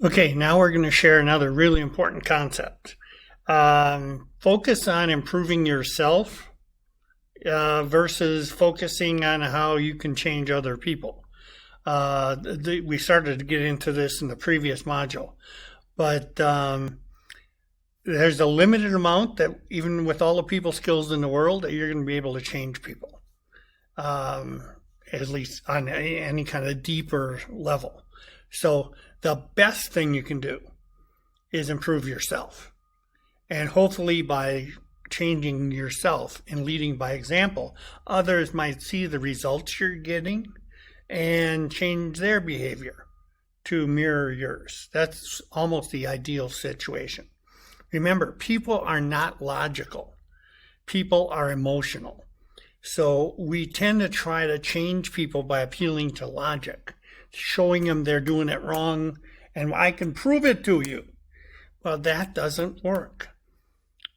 Okay, now we're going to share another really important concept. Focus on improving yourself versus focusing on how you can change other people. We started to get into this in the previous module, but there's a limited amount that even with all the people skills in the world that you're going to be able to change people, at least on any kind of deeper level. So the best thing you can do is improve yourself. And hopefully by changing yourself and leading by example, others might see the results you're getting and change their behavior to mirror yours. That's almost the ideal situation. Remember, people are not logical. People are emotional. So we tend to try to change people by appealing to logic, showing them they're doing it wrong, and I can prove it to you. Well, that doesn't work.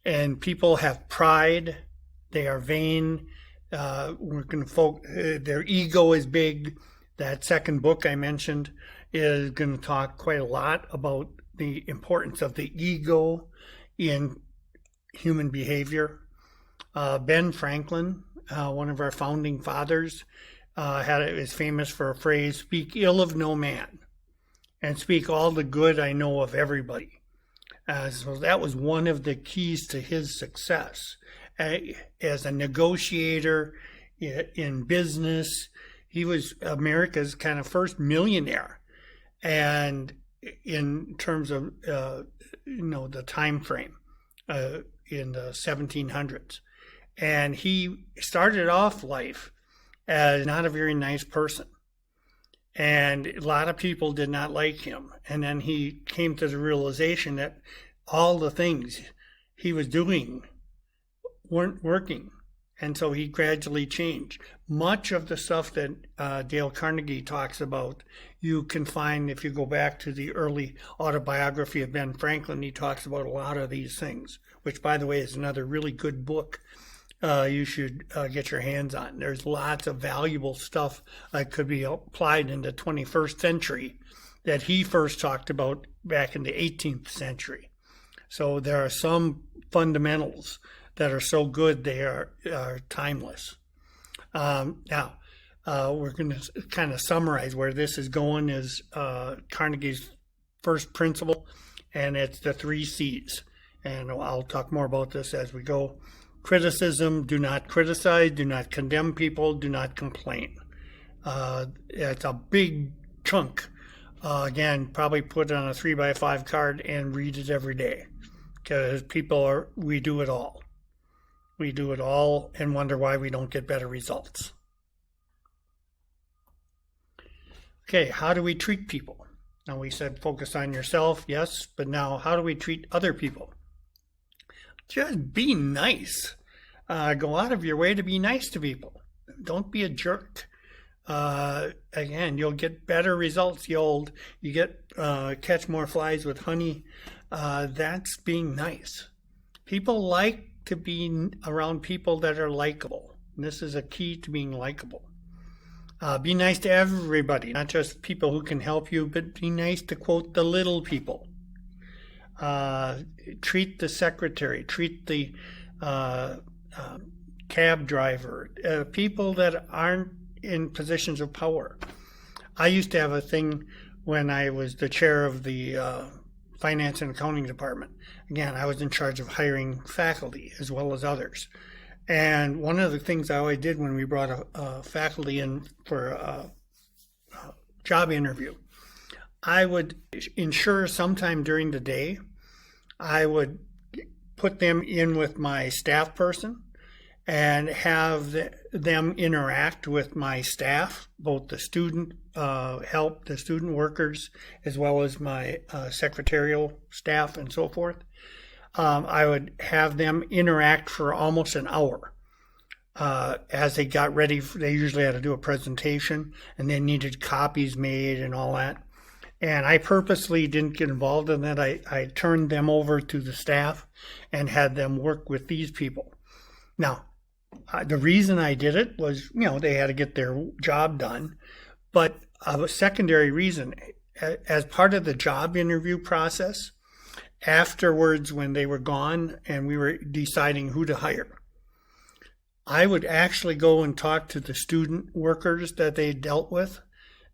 And people have pride. They are vain. Their ego is big. That second book I mentioned is going to talk quite a lot about the importance of the ego in human behavior. Ben Franklin, one of our founding fathers, is famous for a phrase, speak ill of no man and speak all the good I know of everybody. So that was one of the keys to his success. As a negotiator in business, he was America's kind of first millionaire. And in terms of, the time frame in the 1700s. And he started off life as not a very nice person. And a lot of people did not like him. And then he came to the realization that all the things he was doing weren't working. And so he gradually changed. Much of the stuff that Dale Carnegie talks about, you can find if you go back to the early autobiography of Ben Franklin. He talks about a lot of these things, which, by the way, is another really good book you should get your hands on. There's lots of valuable stuff that could be applied in the 21st century that he first talked about back in the 18th century. So there are some fundamentals that are so good they are timeless. Now, we're going to kind of summarize where this is going is Carnegie's first principle, and it's the 3 C's. And I'll talk more about this as we go. Criticism, do not criticize, do not condemn people, do not complain. It's a big chunk. Again, probably put it on a 3x5 card and read it every day. Because we do it all. We do it all and wonder why we don't get better results. Okay, how do we treat people? Now we said focus on yourself, yes, but now how do we treat other people? Just be nice. Go out of your way to be nice to people. Don't be a jerk. Again, you'll get better results. You catch more flies with honey. That's being nice. People like to be around people that are likable. And this is a key to being likable. Be nice to everybody, not just people who can help you, but be nice to, quote, the little people. Treat the secretary, treat the cab driver, people that aren't in positions of power. I used to have a thing when I was the chair of the finance and accounting department. Again, I was in charge of hiring faculty as well as others. And one of the things I always did when we brought a faculty in for a job interview, I would ensure sometime during the day, I would put them in with my staff person and have them interact with my staff, both the student the student workers, as well as my secretarial staff and so forth. I would have them interact for almost an hour as they got ready. They usually had to do a presentation and they needed copies made and all that. And I purposely didn't get involved in that. I turned them over to the staff and had them work with these people. Now, the reason I did it was, they had to get their job done. But a secondary reason, as part of the job interview process, afterwards when they were gone and we were deciding who to hire, I would actually go and talk to the student workers that they dealt with,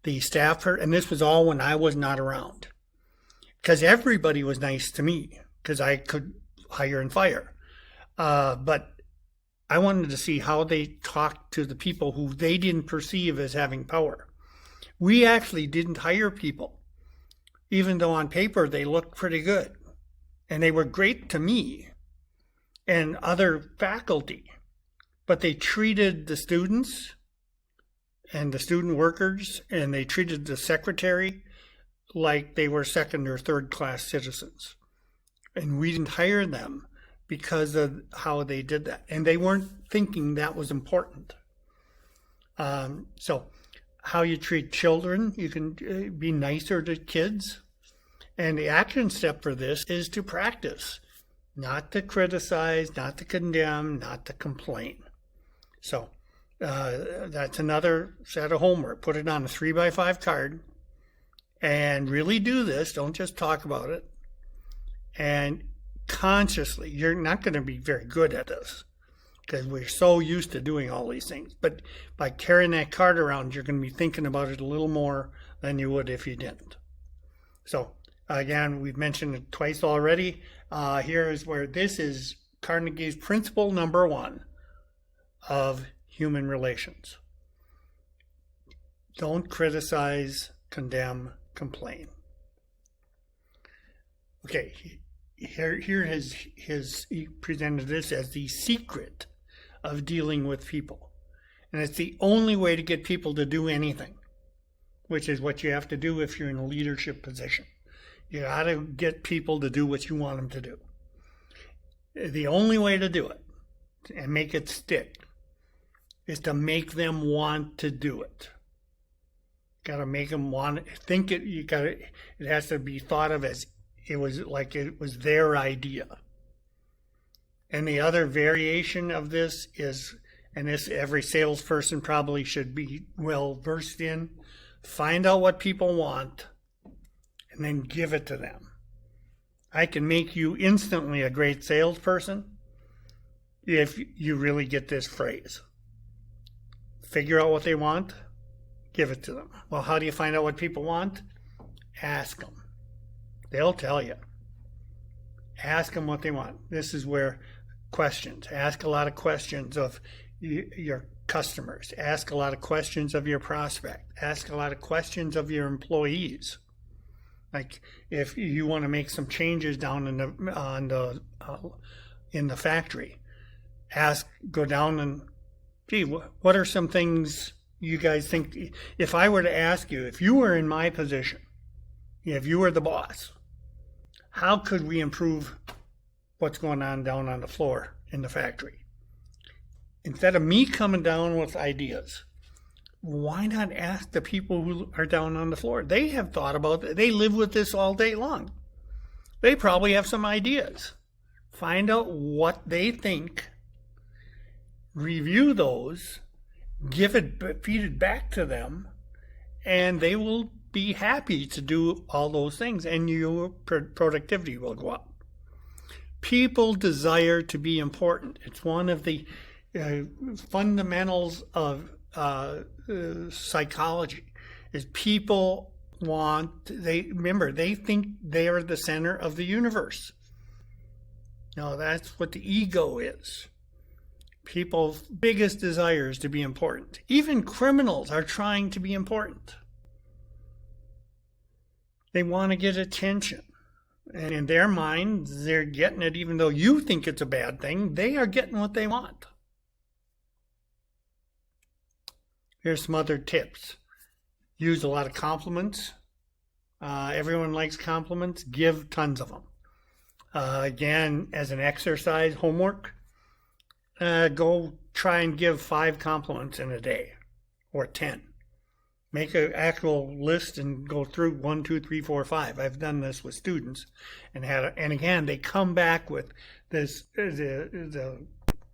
the staffer, and this was all when I was not around. Because everybody was nice to me, because I could hire and fire. But I wanted to see how they talked to the people who they didn't perceive as having power. We actually didn't hire people, even though on paper they looked pretty good. And they were great to me and other faculty. But they treated the students and the student workers, and they treated the secretary like they were second or third class citizens. And we didn't hire them because of how they did that. And they weren't thinking that was important. So how you treat children, you can be nicer to kids. And the action step for this is to practice, not to criticize, not to condemn, not to complain. So that's another set of homework. Put it on a 3x5 card and really do this. Don't just talk about it. And consciously, you're not going to be very good at this because we're so used to doing all these things. But by carrying that card around, you're going to be thinking about it a little more than you would if you didn't. So again, we've mentioned it twice already. Here is where this is Carnegie's principle number 1 of human relations. Don't criticize, condemn, complain. Okay, here he presented this as the secret of dealing with people. And it's the only way to get people to do anything, which is what you have to do if you're in a leadership position. You got to get people to do what you want them to do. The only way to do it and make it stick is to make them want to do it. Got to make them want to think it. It has to be thought of as it was their idea. And the other variation of this is, and this every salesperson probably should be well versed in, find out what people want and then give it to them. I can make you instantly a great salesperson if you really get this phrase. Figure out what they want, give it to them. Well, how do you find out what people want? Ask them. They'll tell you. Ask them what they want. This is where questions. Ask a lot of questions of your customers. Ask a lot of questions of your prospect. Ask a lot of questions of your employees. Like if you want to make some changes down in the factory, go down and, gee, what are some things you guys think? If I were to ask you, if you were in my position, if you were the boss, how could we improve what's going on down on the floor in the factory? Instead of me coming down with ideas, why not ask the people who are down on the floor? They have thought about it. They live with this all day long. They probably have some ideas. Find out what they think, review those, feed it back to them, and they will be happy to do all those things, and your productivity will go up. People desire to be important. It's one of the fundamentals of psychology. Is people they think they are the center of the universe. Now that's what the ego is. People's biggest desire is to be important. Even criminals are trying to be important. They want to get attention. And in their minds, they're getting it even though you think it's a bad thing. They are getting what they want. Here's some other tips. Use a lot of compliments. Everyone likes compliments. Give tons of them. Again, as an exercise homework, go try and give 5 compliments in a day or 10. Make an actual list and go through 1, 2, 3, 4, 5. I've done this with students and again, they come back with this the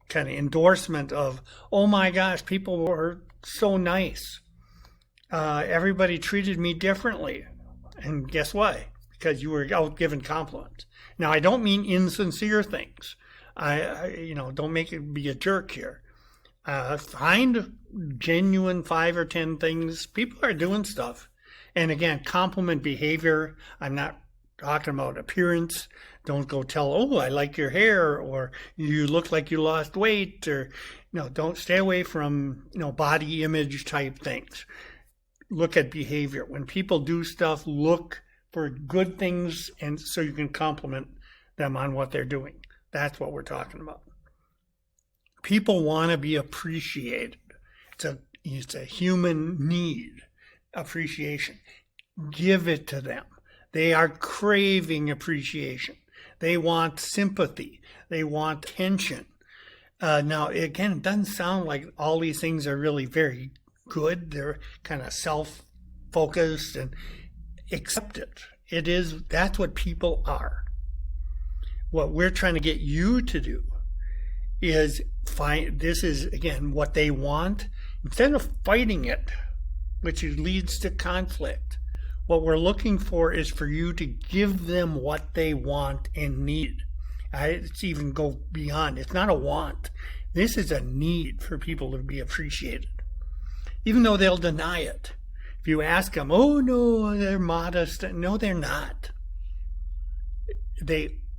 kind of endorsement of, oh my gosh, people were so nice. Everybody treated me differently. And guess why? Because you were out giving compliments. Now, I don't mean insincere things. Don't make it be a jerk here. Find genuine 5 or 10 things. People are doing stuff. And again, compliment behavior. I'm not talking about appearance. Don't go tell, oh, I like your hair, or you look like you lost weight, or don't stay away from body image type things. Look at behavior. When people do stuff, look for good things, and so you can compliment them on what they're doing. That's what we're talking about. People want to be appreciated. It's a human need, appreciation. Give it to them. They are craving appreciation. They want sympathy. They want attention. Now, again, it doesn't sound like all these things are really very good. They're kind of self-focused, and accept it. That's what people are. What we're trying to get you to do is this is, again, what they want. Instead of fighting it, which leads to conflict, what we're looking for is for you to give them what they want and need. It's even go beyond. It's not a want. This is a need for people to be appreciated, even though they'll deny it. If you ask them, oh no, they're modest. No, they're not.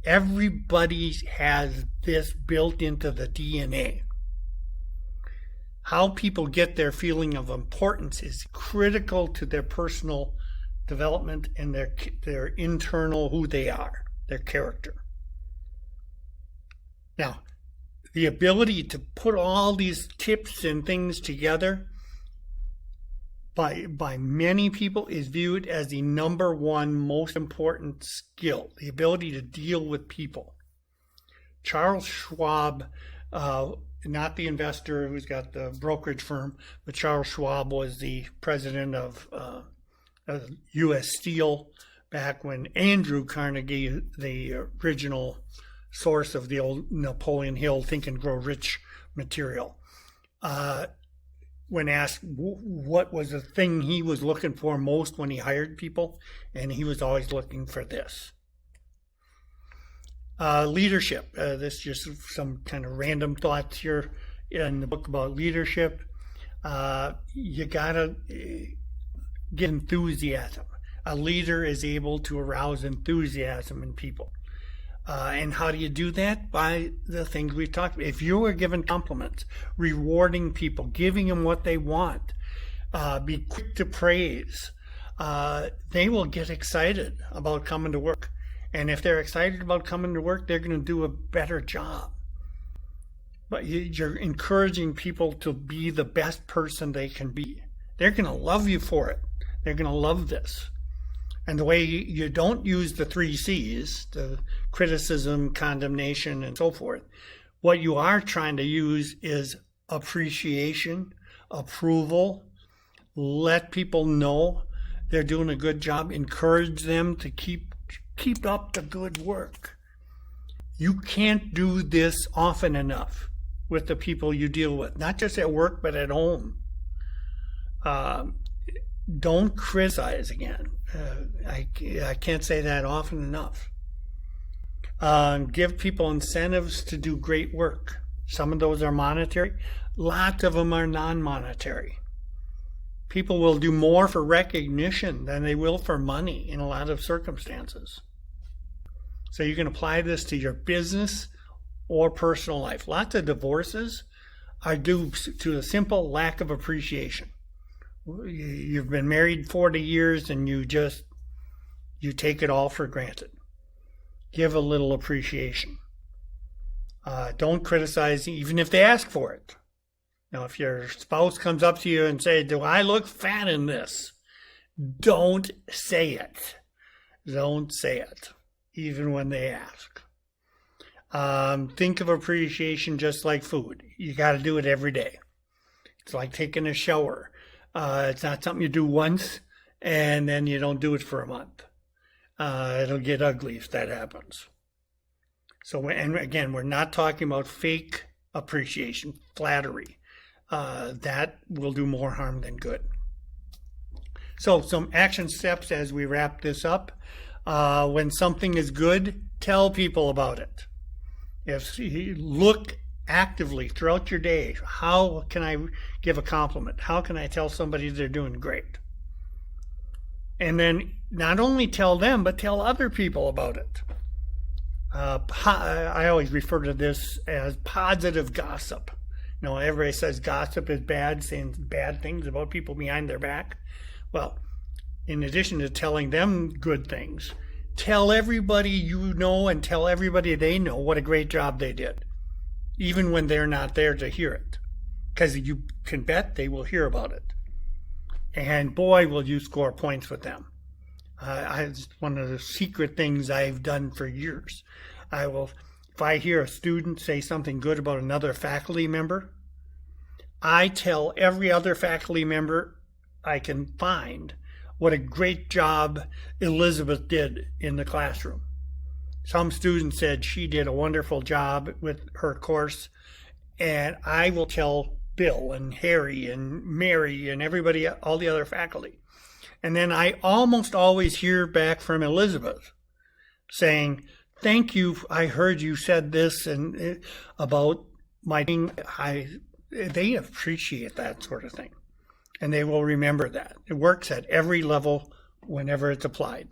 Everybody has this built into the DNA. How people get their feeling of importance is critical to their personal development and their internal who they are, their character. Now, the ability to put all these tips and things together by many people is viewed as the number one most important skill, the ability to deal with people. Charles Schwab, not the investor who's got the brokerage firm, but Charles Schwab was the president of U.S. Steel back when Andrew Carnegie, the original source of the old Napoleon Hill Think and Grow Rich material, when asked what was the thing he was looking for most when he hired people, and he was always looking for this. Leadership. This is just some kind of random thoughts here in the book about leadership. You gotta get enthusiasm. A leader is able to arouse enthusiasm in people. And how do you do that? By the things we've talked about. If you are given compliments, rewarding people, giving them what they want, be quick to praise, they will get excited about coming to work. And if they're excited about coming to work, they're going to do a better job. But you're encouraging people to be the best person they can be. They're going to love you for it. They're going to love this. And the way you don't use the 3 C's, the criticism, condemnation, and so forth, what you are trying to use is appreciation, approval, let people know they're doing a good job, encourage them to keep up the good work. You can't do this often enough with the people you deal with, not just at work, but at home. Don't criticize again. I can't say that often enough. Give people incentives to do great work. Some of those are monetary. Lots of them are non-monetary. People will do more for recognition than they will for money in a lot of circumstances. So you can apply this to your business or personal life. Lots of divorces are due to a simple lack of appreciation. You've been married 40 years and you take it all for granted. Give a little appreciation. Don't criticize even if they ask for it. Now, if your spouse comes up to you and says, do I look fat in this? Don't say it. Don't say it, even when they ask. Think of appreciation just like food. You got to do it every day. It's like taking a shower. It's not something you do once and then you don't do it for a month. It'll get ugly if that happens. So, and again, we're not talking about fake appreciation, flattery. That will do more harm than good. So some action steps as we wrap this up. When something is good, tell people about it. If you look actively throughout your day, how can I give a compliment? How can I tell somebody they're doing great? And then not only tell them, but tell other people about it. I always refer to this as positive gossip. You know, everybody says gossip is bad, saying bad things about people behind their back. Well, in addition to telling them good things, tell everybody you know and tell everybody they know what a great job they did, even when they're not there to hear it. Because you can bet they will hear about it. And boy, will you score points with them. It's one of the secret things I've done for years. If I hear a student say something good about another faculty member, I tell every other faculty member I can find what a great job Elizabeth did in the classroom. Some student said she did a wonderful job with her course, and I will tell Bill and Harry and Mary and everybody, all the other faculty. And then I almost always hear back from Elizabeth saying, thank you, I heard you said this and about my thing. They appreciate that sort of thing. And they will remember that. It works at every level whenever it's applied.